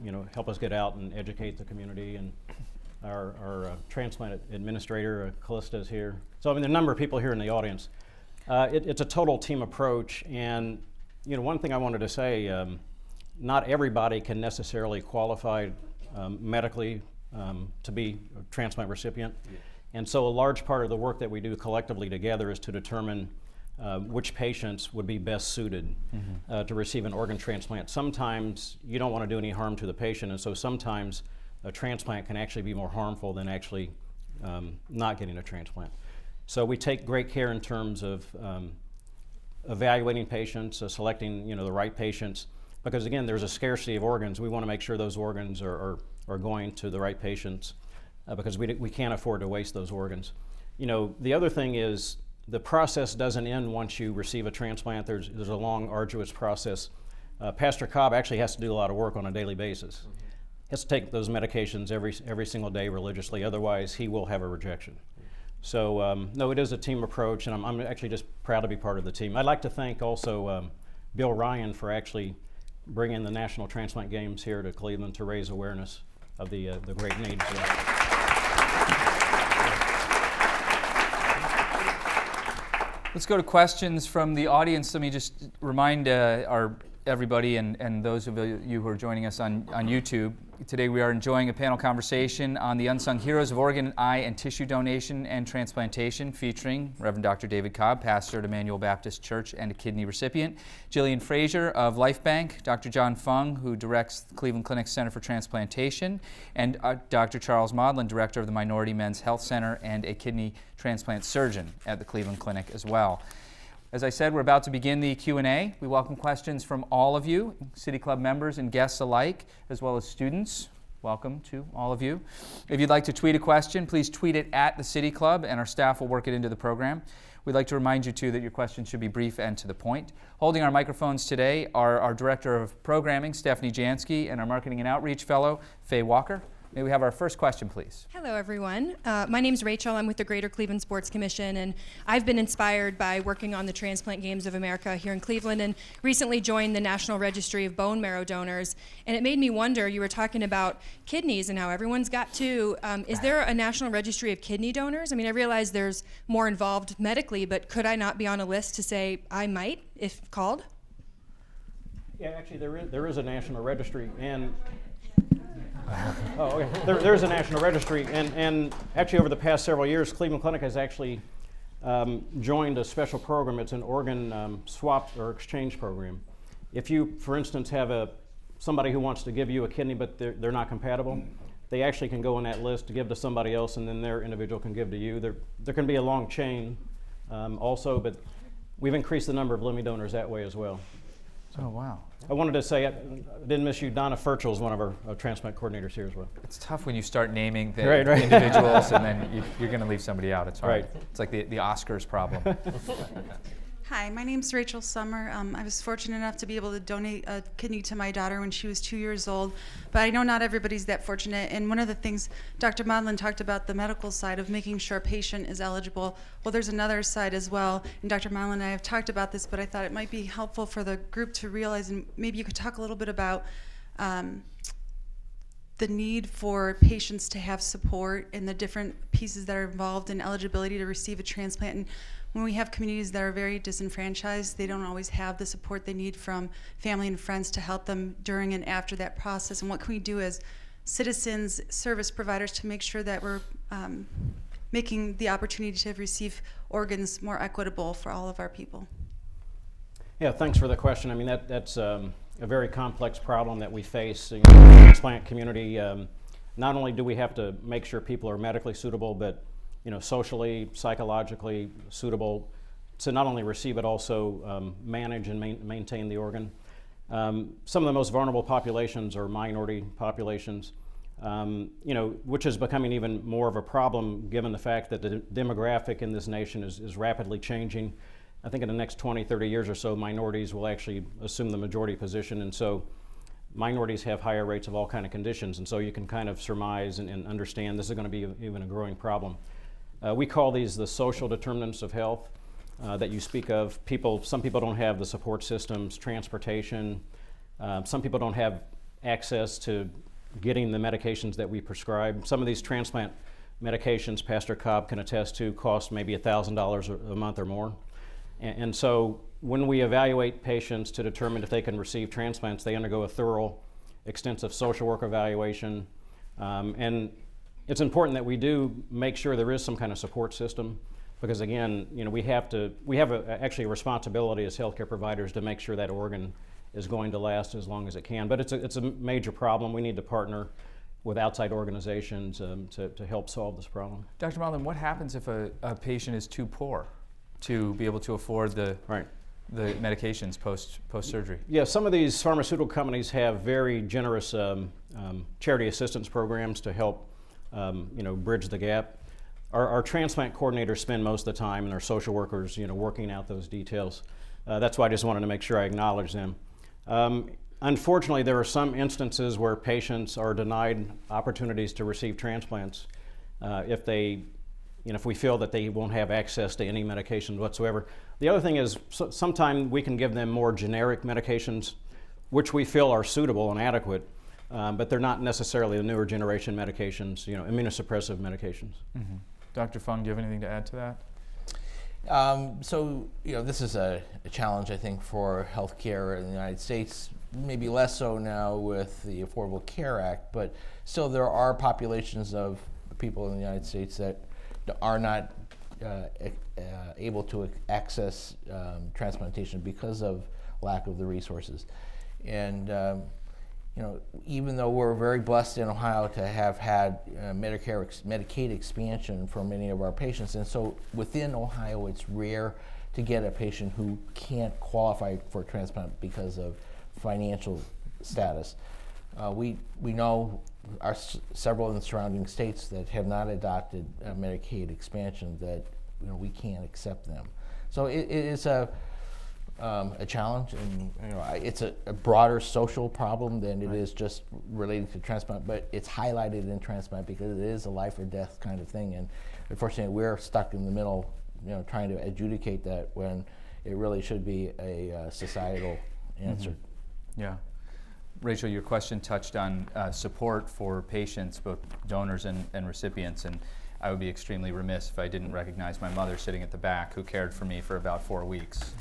us get out and educate the community, and our transplant administrator, Callista, is here. So I mean, there are a number of people here in the audience. It's a total team approach, and one thing I wanted to say, not everybody can necessarily qualify medically to be a transplant recipient. Yeah. And so a large part of the work that we do collectively together is to determine which patients would be best suited to receive an organ transplant. Sometimes you don't want to do any harm to the patient, and so sometimes a transplant can actually be more harmful than actually not getting a transplant. So we take great care in terms of evaluating patients, selecting the right patients, because again, there's a scarcity of organs. We want to make sure those organs are going to the right patients because we can't afford to waste those organs. The other thing is the process doesn't end once you receive a transplant. There's a long, arduous process. Pastor Cobb actually has to do a lot of work on a daily basis. He has to take those medications every single day religiously, otherwise he will have a rejection. So no, it is a team approach, and I'm actually just proud to be part of the team. I'd like to thank also Bill Ryan for actually bringing the National Transplant Games here to Cleveland to raise awareness of the great needs. Let's go to questions from the audience. Let me just remind everybody and those of you who are joining us on YouTube. Today we are enjoying a panel conversation on the unsung heroes of organ, eye, and tissue donation and transplantation, featuring Reverend Dr. David Cobb, pastor at Emmanuel Baptist Church and a kidney recipient, Jillian Frazier of Life Bank, Dr. John Fung, who directs the Cleveland Clinic Center for Transplantation, and Dr. Charles Modlin, director of the Minority Men's Health Center and a kidney transplant surgeon at the Cleveland Clinic as well. As I said, we're about to begin the Q&A. We welcome questions from all of you, City Club members and guests alike, as well as students. Welcome to all of you. If you'd like to tweet a question, please tweet it at the City Club, and our staff will work it into the program. We'd like to remind you, too, that your questions should be brief and to the point. Holding our microphones today are our Director of Programming, Stephanie Jansky, and our Marketing and Outreach Fellow, Faye Walker. May we have our first question, please? Hello, everyone. My name's Rachel. I'm with the Greater Cleveland Sports Commission, and I've been inspired by working on the Transplant Games of America here in Cleveland and recently joined the National Registry of Bone Marrow Donors. And it made me wonder, you were talking about kidneys and how everyone's got two. Is there a National Registry of Kidney Donors? I mean, I realize there's more involved medically, but could I not be on a list to say I might, if called? Yeah, actually, there is a national registry, and there's a national registry, and actually over the past several years, Cleveland Clinic has actually joined a special program. It's an organ swap or exchange program. If you, for instance, have somebody who wants to give you a kidney, but they're not compatible, they actually can go on that list to give to somebody else, and then their individual can give to you. There can be a long chain also, but we've increased the number of living donors that way as well. Oh, wow. I wanted to say, I didn't miss you, Donna Furchel is one of our transplant coordinators here as well. It's tough when you start naming the Right. individuals and then you're going to leave somebody out. It's hard. Right. It's like the Oscars problem. Hi, my name's Rachel Summer. I was fortunate enough to be able to donate a kidney to my daughter when she was 2 years old, but I know not everybody's that fortunate. And one of the things Dr. Modlin talked about, the medical side of making sure a patient is eligible. Well, there's another side as well, and Dr. Modlin and I have talked about this, but I thought it might be helpful for the group to realize, and maybe you could talk a little bit about the need for patients to have support and the different pieces that are involved in eligibility to receive a transplant. And when we have communities that are very disenfranchised, they don't always have the support they need from family and friends to help them during and after that process. And what can we do as citizens, service providers, to make sure that we're making the opportunity to receive organs more equitable for all of our people? Yeah, thanks for the question. I mean, that's a very complex problem that we face in the transplant community. Not only do we have to make sure people are medically suitable, but socially, psychologically suitable to not only receive but also manage and maintain the organ. Some of the most vulnerable populations are minority populations, which is becoming even more of a problem given the fact that the demographic in this nation is rapidly changing. I think in the next 20, 30 years or so, minorities will actually assume the majority position, and so minorities have higher rates of all kinds of conditions, and so you can kind of surmise and understand this is going to be even a growing problem. We call these the social determinants of health that you speak of. Some people don't have the support systems, transportation. Some people don't have access to getting the medications that we prescribe. Some of these transplant medications, Pastor Cobb can attest to, cost maybe $1,000 a month or more. And so when we evaluate patients to determine if they can receive transplants, they undergo a thorough, extensive social work evaluation. And it's important that we do make sure there is some kind of support system, because again, we have actually a responsibility as healthcare providers to make sure that organ is going to last as long as it can. But it's a major problem. We need to partner with outside organizations to help solve this problem. Dr. Modlin, what happens if a patient is too poor to be able to afford the medications post-surgery? Yeah, some of these pharmaceutical companies have very generous charity assistance programs to help bridge the gap. Our transplant coordinators spend most of the time, and our social workers, working out those details. That's why I just wanted to make sure I acknowledge them. Unfortunately, there are some instances where patients are denied opportunities to receive transplants if we feel that they won't have access to any medications whatsoever. The other thing is sometimes we can give them more generic medications, which we feel are suitable and adequate. But they're not necessarily the newer generation medications, immunosuppressive medications. Mm-hmm. Dr. Fung, do you have anything to add to that? This is a challenge, I think, for healthcare in the United States, maybe less so now with the Affordable Care Act, but still there are populations of people in the United States that are not able to access transplantation because of lack of the resources. And even though we're very blessed in Ohio to have had Medicaid expansion for many of our patients, and so within Ohio it's rare to get a patient who can't qualify for a transplant because of financial status. We know several in the surrounding states that have not adopted Medicaid expansion that we can't accept them. So it is a challenge, and it's a broader social problem than it is just related to transplant, but it's highlighted in transplant because it is a life or death kind of thing, and unfortunately we're stuck in the middle, trying to adjudicate that when it really should be a societal answer. Mm-hmm. Yeah. Rachel, your question touched on support for patients, both donors and recipients, and I would be extremely remiss if I didn't recognize my mother sitting at the back who cared for me for about 4 weeks.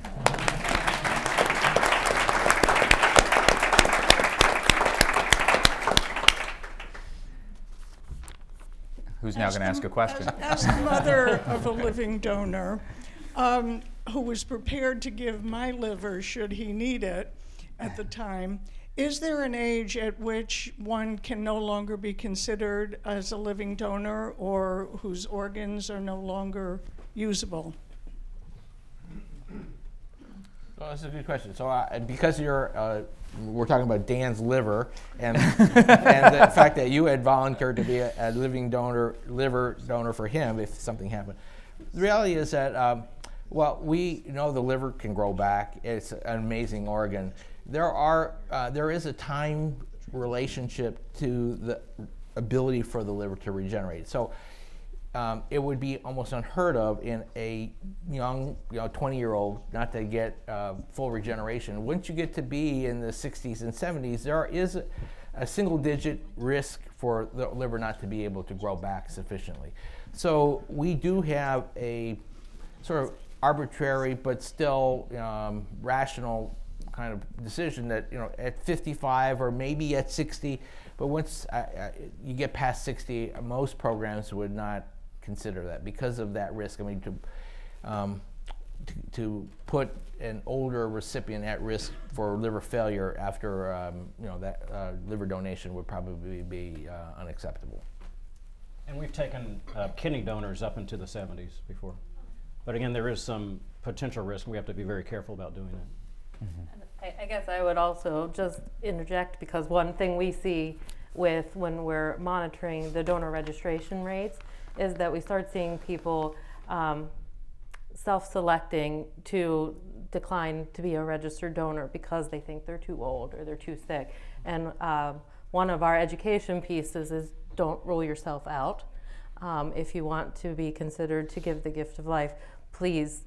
Who's now going to ask a question? As the mother of a living donor who was prepared to give my liver should he need it at the time, is there an age at which one can no longer be considered as a living donor or whose organs are no longer usable? Well, that's a good question. So because we're talking about Dan's liver and and the fact that you had volunteered to be a living liver donor for him if something happened. The reality is that, we know the liver can grow back. It's an amazing organ. There is a time relationship to the ability for the liver to regenerate. So it would be almost unheard of in a young, 20-year-old not to get full regeneration. Once you get to be in the 60s and 70s, there is a single-digit risk for the liver not to be able to grow back sufficiently. So we do have a sort of arbitrary but still rational kind of decision that at 55 or maybe at 60, but once you get past 60, most programs would not consider that because of that risk. I mean, to put an older recipient at risk for liver failure after that liver donation would probably be unacceptable. And we've taken kidney donors up into the 70s before, but again, there is some potential risk, and we have to be very careful about doing that. Mm-hmm. I guess I would also just interject, because one thing we see when we're monitoring the donor registration rates is that we start seeing people self-selecting to decline to be a registered donor because they think they're too old or they're too sick. And one of our education pieces is don't rule yourself out. If you want to be considered to give the gift of life, please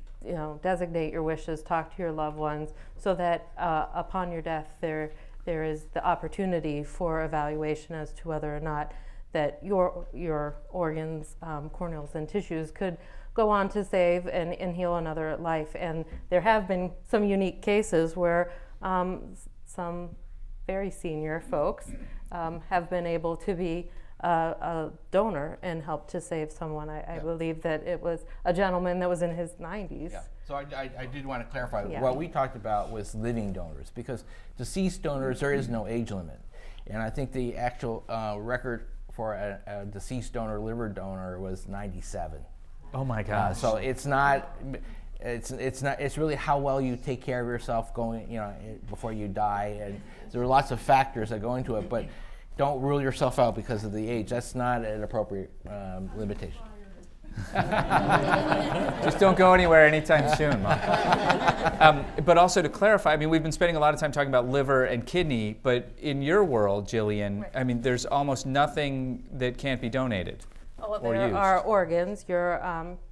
designate your wishes, talk to your loved ones, so that upon your death there is the opportunity for evaluation as to whether or not that your organs, corneals, and tissues could go on to save and heal another life. And there have been some unique cases where some very senior folks have been able to be a donor and help to save someone. I believe that it was a gentleman that was in his 90s. Yeah. So I did want to clarify. Yeah. What we talked about was living donors, because deceased donors, there is no age limit. And I think the actual record for a deceased donor, liver donor, was 97. Oh my gosh. So it's not. It's really how well you take care of yourself before you die, and there are lots of factors that go into it. But don't rule yourself out because of the age. That's not an appropriate limitation. Just don't go anywhere anytime soon, Mom. But also to clarify, I mean, we've been spending a lot of time talking about liver and kidney, but in your world, Jillian, right. I mean, there's almost nothing that can't be donated. Well, there are organs, your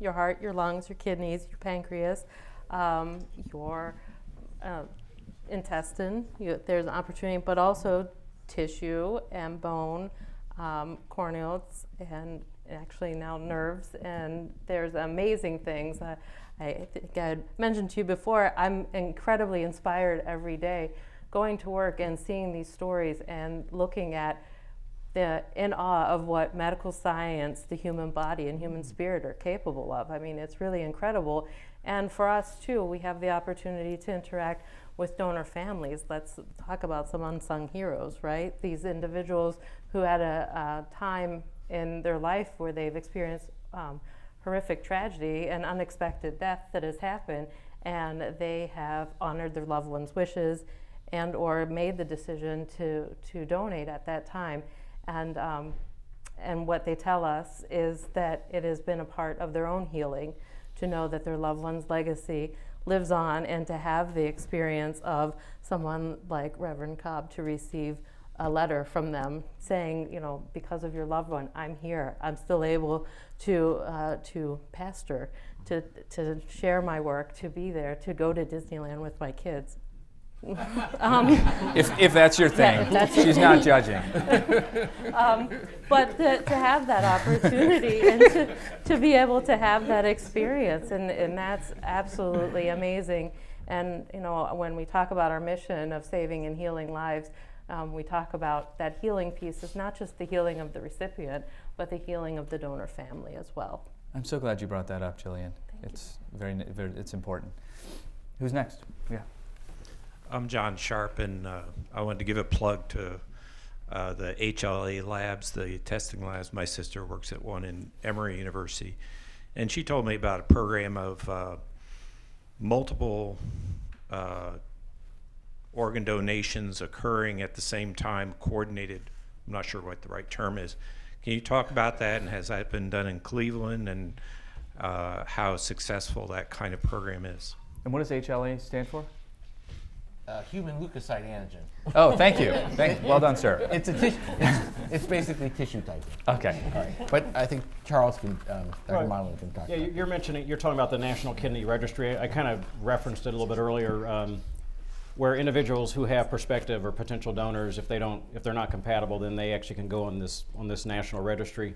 heart, your lungs, your kidneys, your pancreas, your intestine. There's an opportunity, but also tissue and bone, corneals, and actually now nerves. And there's amazing things. I think I mentioned to you before, I'm incredibly inspired every day going to work and seeing these stories and looking at in awe of what medical science, the human body, and human spirit are capable of. I mean, it's really incredible. And for us, too, we have the opportunity to interact with donor families. Let's talk about some unsung heroes, right? These individuals who had a time in their life where they've experienced horrific tragedy and unexpected death that has happened, and they have honored their loved ones' wishes and or made the decision to donate at that time. And what they tell us is that it has been a part of their own healing to know that their loved one's legacy lives on, and to have the experience of someone like Reverend Cobb to receive a letter from them saying, you know, because of your loved one, I'm here. I'm still able to pastor, to share my work, to be there, to go to Disneyland with my kids. If that's your thing, if that's she's not judging. But to have that opportunity and to be able to have that experience, and that's absolutely amazing. And you know, when we talk about our mission of saving and healing lives, we talk about that healing piece is not just the healing of the recipient, but the healing of the donor family as well. I'm so glad you brought that up, Jillian. It's very, it's important. Who's next? Yeah. I'm John Sharp, and I wanted to give a plug to the HLA labs, the testing labs. My sister works at one in Emory University, and she told me about a program of multiple organ donations occurring at the same time, coordinated. I'm not sure what the right term is. Can you talk about that, and has that been done in Cleveland, and how successful that kind of program is? And what does HLA stand for? Human leukocyte antigen. Oh, thank you. Well done, sir. It's a tissue. It's basically tissue typing. Okay. All right. But I think Charles can, Dr. Monlin can talk. Yeah, about you're talking about the National Kidney Registry. I kind of referenced it a little bit earlier, where individuals who have prospective or potential donors, if they're not compatible, then they actually can go on this national registry,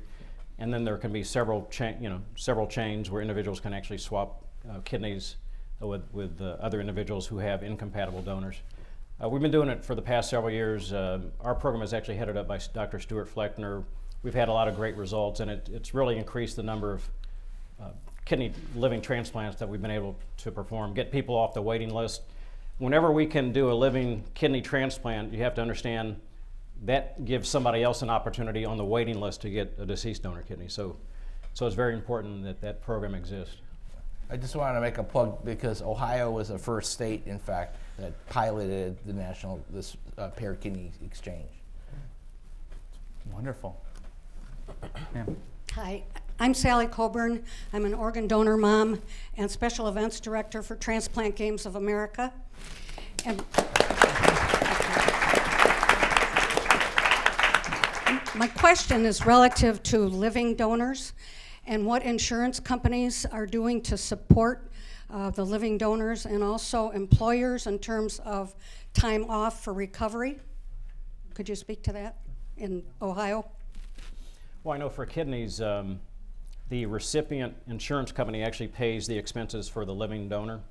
and then there can be several chains where individuals can actually swap kidneys with other individuals who have incompatible donors. We've been doing it for the past several years. Our program is actually headed up by Dr. Stuart Fleckner. We've had a lot of great results, and it's really increased the number of kidney living transplants that we've been able to perform, get people off the waiting list. Whenever we can do a living kidney transplant, you have to understand that gives somebody else an opportunity on the waiting list to get a deceased donor kidney. So it's very important that that program exists. I just want to make a plug because Ohio was the first state, in fact, that piloted this paired kidney exchange. Wonderful. Hi, I'm Sally Coburn. I'm an organ donor mom and special events director for Transplant Games of America. And my question is relative to living donors and what insurance companies are doing to support the living donors, and also employers in terms of time off for recovery. Could you speak to that in Ohio? Well, I know for kidneys, the recipient insurance company actually pays the expenses for the living donor.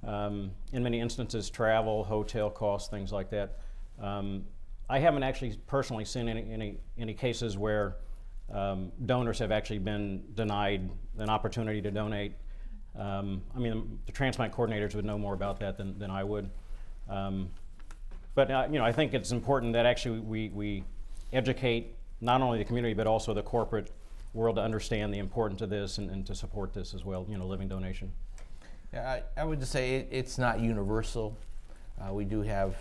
In many instances, travel, hotel costs, things like that. I haven't actually personally seen any cases where donors have actually been denied an opportunity to donate. I mean, the transplant coordinators would know more about that than I would. But I think it's important that actually we educate not only the community but also the corporate world to understand the importance of this and to support this as well. Living donation. Yeah, I would just say it's not universal. We do have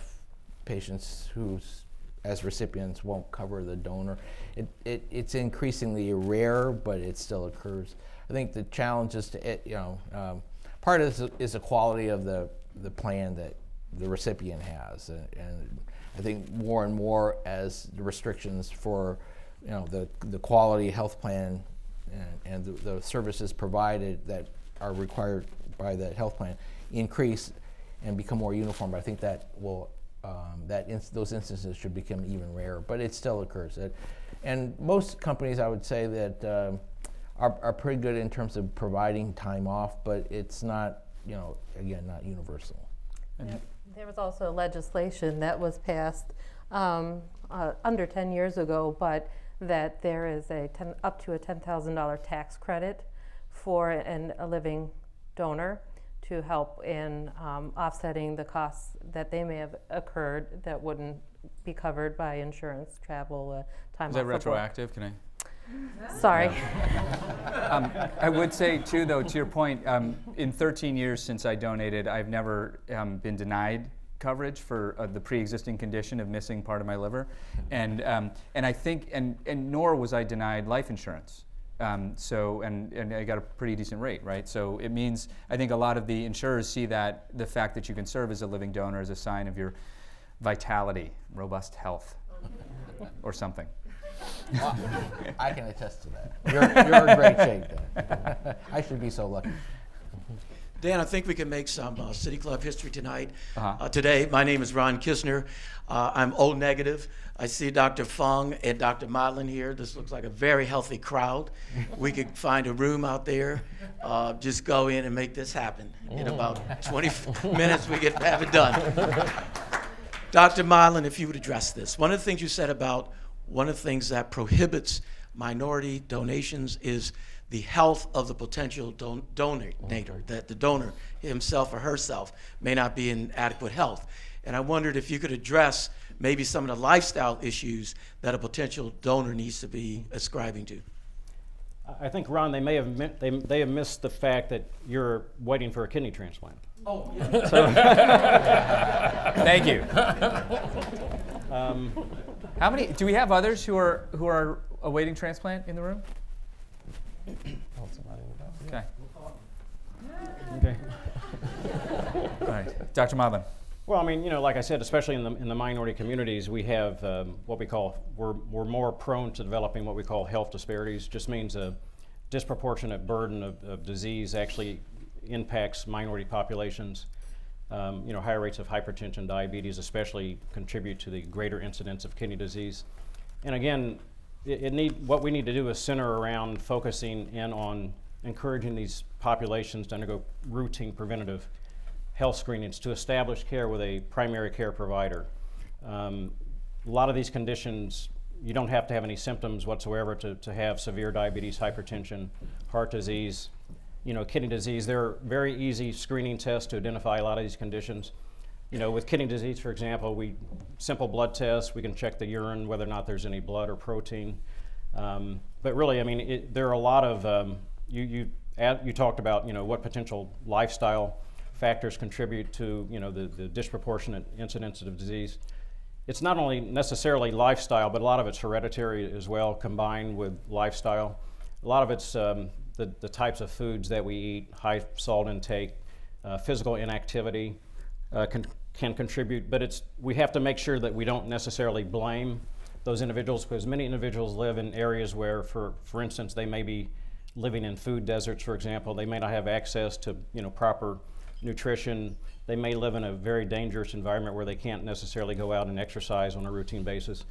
patients whose as recipients won't cover the donor. It's increasingly rare, but it still occurs. I think the challenge is to, part of this is the quality of the plan that the recipient has. And I think more and more as the restrictions for, the quality health plan and the services provided that are required by that health plan increase and become more uniform. But I think that will those instances should become even rarer, but it still occurs. And most companies, I would say, that are pretty good in terms of providing time off, but it's not, again, not universal. There was also legislation that was passed under 10 years ago, but that there is up to a $10,000 tax credit for a living donor to help in offsetting the costs that they may have occurred that wouldn't be covered by insurance, travel, time off. Is that retroactive? Can I? Sorry. I would say, too, though, to your point, in 13 years since I donated, I've never been denied coverage for the pre-existing condition of missing part of my liver, and I think, and nor was I denied life insurance. So I got a pretty decent rate, right? So it means, I think a lot of the insurers see that the fact that you can serve as a living donor as a sign of your vitality, robust health, or something. Well, I can attest to that. You're in great shape, Dan. I should be so lucky. Dan, I think we can make some City Club history tonight. Today, my name is Ron Kisner. I'm O negative. I see Dr. Fung and Dr. Modlin here. This looks like a very healthy crowd. We could find a room out there. Just go in and make this happen. In about 20 minutes, we get to have it done. Dr. Modlin, if you would address this. One of the things you said about one of the things that prohibits minority donations is the health of the potential donator, that the donor himself or herself may not be in adequate health. And I wondered if you could address maybe some of the lifestyle issues that a potential donor needs to be ascribing to. I think, Ron, they may have they have missed the fact that you're waiting for a kidney transplant. Oh, yeah. Thank you. How many? Do we have others who are awaiting transplant in the room? Okay. Okay. All right, Dr. Modlin. Well, I mean, like I said, especially in the minority communities, we have what we call, we're more prone to developing what we call health disparities. Just means a disproportionate burden of disease actually impacts minority populations. Higher rates of hypertension, diabetes especially contribute to the greater incidence of kidney disease. And again, what we need to do is center around focusing in on encouraging these populations to undergo routine preventative health screenings to establish care with a primary care provider. A lot of these conditions, you don't have to have any symptoms whatsoever to have severe diabetes, hypertension, heart disease, kidney disease. They're very easy screening tests to identify a lot of these conditions. With kidney disease, for example, simple blood tests, we can check the urine, whether or not there's any blood or protein. But really, I mean, there are a lot of, you talked about, what potential lifestyle factors contribute to, the disproportionate incidence of disease. It's not only necessarily lifestyle, but a lot of it's hereditary as well, combined with lifestyle. A lot of it's the types of foods that we eat, high salt intake, physical inactivity can contribute, but we have to make sure that we don't necessarily blame those individuals, because many individuals live in areas where, for instance, they may be living in food deserts, for example. They may not have access to proper nutrition. They may live in a very dangerous environment where they can't necessarily go out and exercise on a routine basis.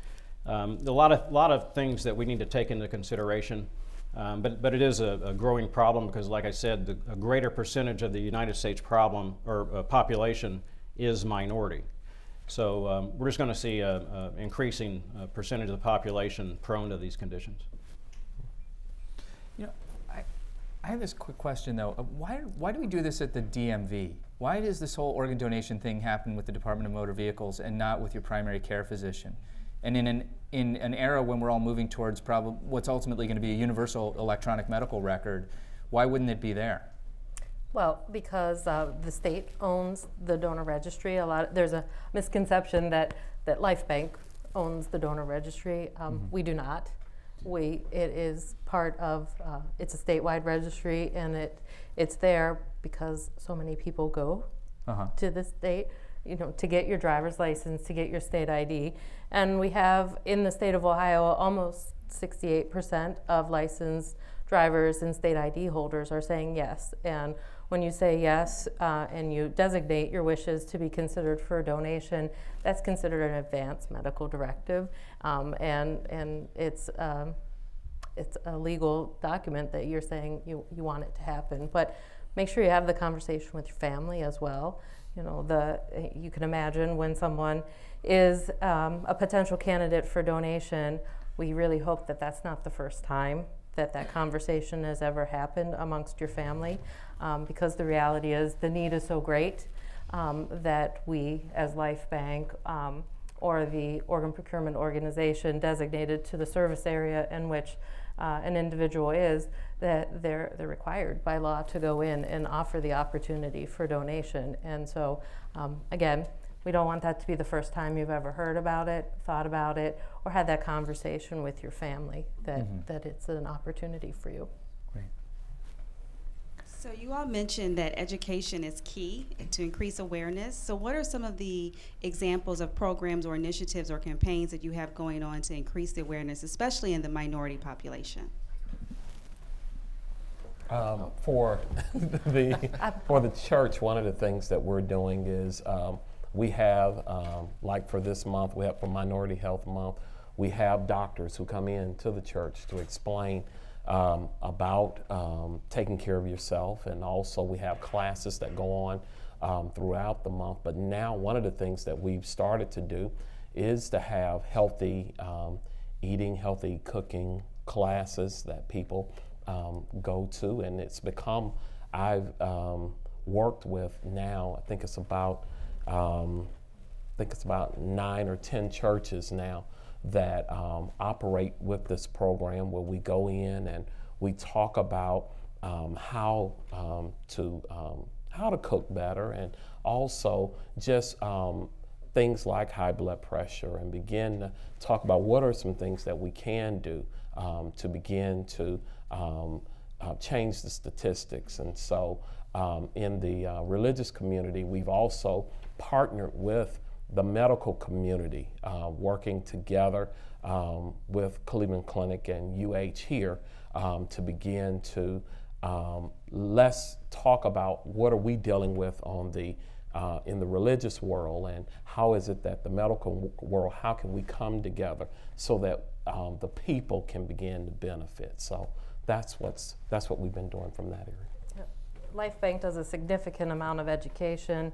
A lot of things that we need to take into consideration, but it is a growing problem because, like I said, a greater percentage of the United States population is minority. So we're just going to see an increasing percentage of the population prone to these conditions. I have this quick question though. Why do we do this at the DMV? Why does this whole organ donation thing happen with the Department of Motor Vehicles and not with your primary care physician? And in an era when we're all moving towards what's ultimately going to be a universal electronic medical record, why wouldn't it be there? Well, because the state owns the donor registry. There's a misconception that Life Bank owns the donor registry. We do not. It is part of, it's a statewide registry, and it's there because so many people go to the state, to get your driver's license, to get your state ID. And we have, in the state of Ohio, almost 68% of licensed drivers and state ID holders are saying yes. And when you say yes and you designate your wishes to be considered for a donation, that's considered an advance medical directive, and it's a legal document that you're saying you want it to happen. But make sure you have the conversation with your family as well. You can imagine when someone is a potential candidate for donation, we really hope that that's not the first time that conversation has ever happened amongst your family, because the reality is the need is so great that we, as Life Bank or the organ procurement organization designated to the service area in which an individual is, that they're required by law to go in and offer the opportunity for donation. And so, again, we don't want that to be the first time you've ever heard about it, thought about it, or had that conversation with your family, that it's an opportunity for you. Great. So you all mentioned that education is key to increase awareness. So what are some of the examples of programs or initiatives or campaigns that you have going on to increase the awareness, especially in the minority population? For the church, one of the things that we're doing is we have, like for this month, we have for Minority Health Month, we have doctors who come in to the church to explain about taking care of yourself, and also we have classes that go on throughout the month. But now one of the things that we've started to do is to have healthy eating, healthy cooking classes that people go to, and it's become, I've worked with now, I think it's about 9 or 10 churches now that operate with this program, where we go in and we talk about how to cook better, and also just things like high blood pressure, and begin to talk about what are some things that we can do to begin to change the statistics. And so in the religious community, we've also partnered with the medical community, working together with Cleveland Clinic and UH here to begin to let's talk about what are we dealing with on the in the religious world, and how is it that the medical world, how can we come together so that the people can begin to benefit. So that's what we've been doing from that area. Life Bank does a significant amount of education,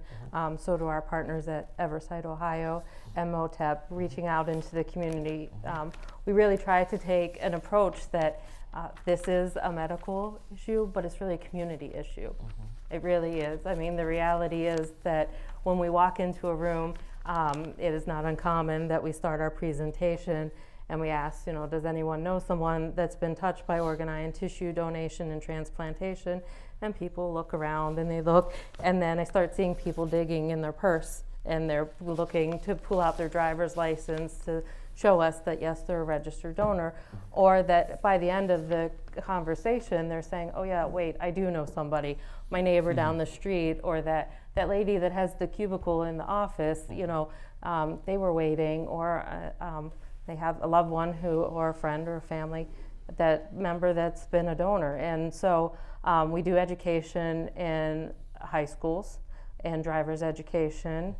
so do our partners at Everside, Ohio, and MOTEP, reaching out into the community. We really try to take an approach that this is a medical issue, but it's really a community issue. It really is. I mean, the reality is that when we walk into a room, it is not uncommon that we start our presentation and we ask, does anyone know someone that's been touched by organ, eye, and tissue donation and transplantation? And people look around and they look, and then I start seeing people digging in their purse, and they're looking to pull out their driver's license to show us that yes, they're a registered donor, or that by the end of the conversation they're saying, oh yeah, wait, I do know somebody, my neighbor down the street, or that lady that has the cubicle in the office, they were waiting, or they have a loved one or a friend or a family member that's been a donor. And so we do education in high schools and driver's education.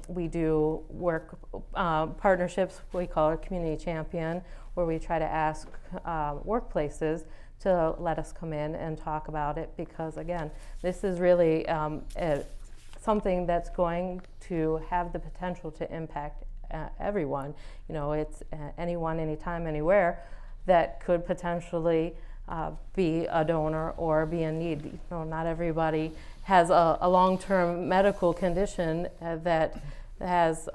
We do work partnerships, we call it Community Champion, where we try to ask workplaces to let us come in and talk about it, because again, this is really something that's going to have the potential to impact everyone. It's anyone, anytime, anywhere that could potentially be a donor or be in need. Not everybody has a long-term medical condition that has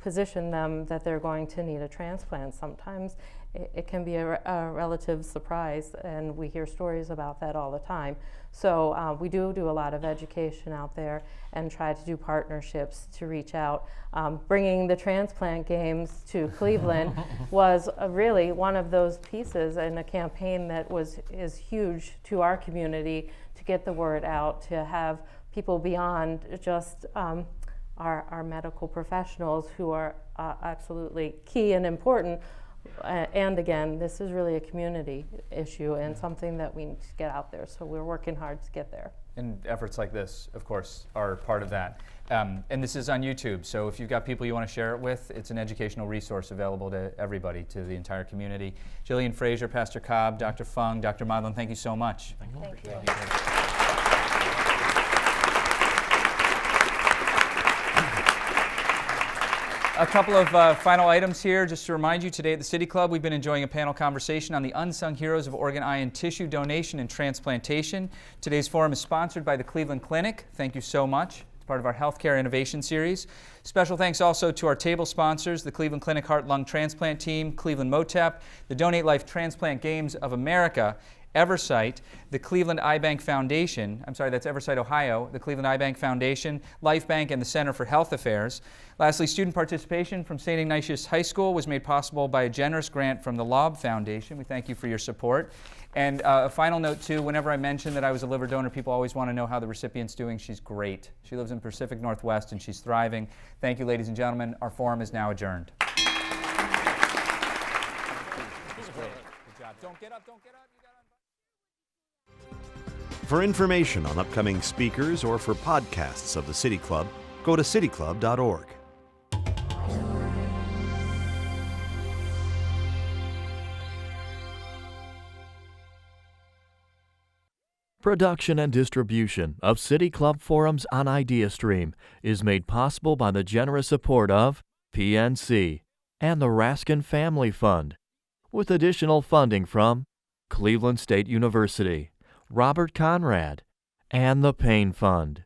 positioned them that they're going to need a transplant. Sometimes it can be a relative surprise, and we hear stories about that all the time. So we do a lot of education out there and try to do partnerships to reach out. Bringing the transplant games to Cleveland was really one of those pieces in a campaign that is huge to our community, to get the word out, to have people beyond just our medical professionals, who are absolutely key and important. And again, this is really a community issue and something that we need to get out there. So we're working hard to get there. And efforts like this, of course, are part of that. And this is on YouTube, so if you've got people you want to share it with, it's an educational resource available to everybody, to the entire community. Jillian Fraser, Pastor Cobb, Dr. Fung, Dr. Modlin, thank you so much. Thank you. A couple of final items here, just to remind you, today at the City Club we've been enjoying a panel conversation on the unsung heroes of organ, eye, and tissue donation and transplantation. Today's forum is sponsored by the Cleveland Clinic. Thank you so much. It's part of our Healthcare Innovation Series. Special thanks also to our table sponsors, the Cleveland Clinic Heart Lung Transplant Team, Cleveland MOTEP, the Donate Life Transplant Games of America, Eversight, the Cleveland Eye Bank Foundation, that's Eversight, Ohio, the Cleveland Eye Bank Foundation, Life Bank, and the Center for Health Affairs. Lastly, student participation from St. Ignatius High School was made possible by a generous grant from the Loeb Foundation. We thank you for your support. And a final note, too, whenever I mention that I was a liver donor, people always want to know how the recipient's doing. She's great. She lives in Pacific Northwest, and she's thriving. Thank you, ladies and gentlemen. Our forum is now adjourned. Good job. Don't get up, don't get up. For information on upcoming speakers or for podcasts of the City Club, go to cityclub.org. Production and distribution of City Club Forums on IdeaStream is made possible by the generous support of PNC and the Raskin Family Fund, with additional funding from Cleveland State University, Robert Conrad, and the Payne Fund.